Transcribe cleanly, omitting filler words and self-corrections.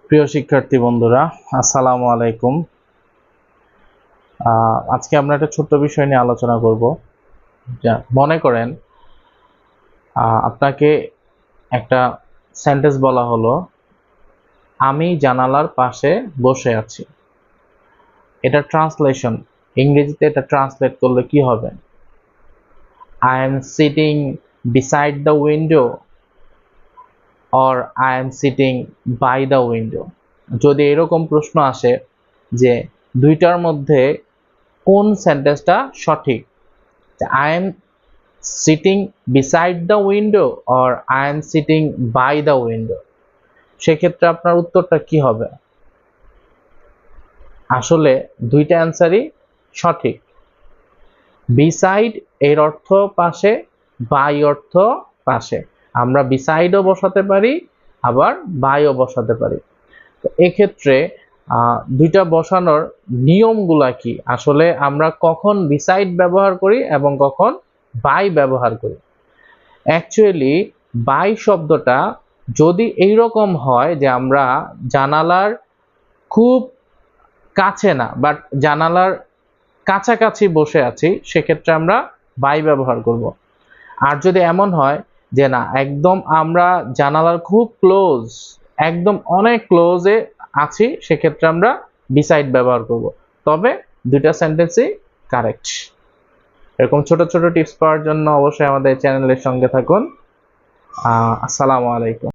প্রিয় শিক্ষার্থী বন্ধুরা, আসসালামু আলাইকুম। আজকে আমরা একটা ছোট্ট বিষয় নিয়ে আলোচনা করব। মনে করেন আপনাকে একটা সেন্টেন্স বলা হলো, আমি জানালার পাশে বসে আছি। এটা ট্রান্সলেশন, ইংরেজিতে এটা ট্রান্সলেট করলে কি হবে? I am sitting beside the window or I am sitting by the window. যদি এরকম প্রশ্ন আসে যে দুইটার মধ্যে কোন সেন্টেন্সটা সঠিক, I am sitting beside the window or I am sitting by the window, সেক্ষেত্রে আপনার উত্তরটা কি হবে? আসলে দুইটা অ্যান্সারই সঠিক। বিসাইড এর অর্থ পাশে, বাই অর্থ পাশে। আমরা বিসাইডও বসাতে পারি, আবার বাইও বসাতে পারি। তো এক্ষেত্রে দুইটা বসানোর নিয়মগুলা কি? আসলে আমরা কখন বিসাইড ব্যবহার করি এবং কখন বাই ব্যবহার করি? অ্যাকচুয়ালি বাই শব্দটা যদি এইরকম হয় যে আমরা জানালার খুব কাছে না, বাট জানালার কাছাকাছি বসে আছি, সেক্ষেত্রে আমরা বাই ব্যবহার করব। আর যদি এমন হয় যে না, একদম আমরা জানালার খুব ক্লোজ, একদম অনেক ক্লোজে আছি, সেক্ষেত্রে আমরা বিসাইড ব্যবহার করব। তবে দুইটা সেন্টেন্সই কারেক্ট। এরকম ছোট ছোট টিপস পাওয়ার জন্য অবশ্যই আমাদের চ্যানেলের সঙ্গে থাকুন। আসসালামু আলাইকুম।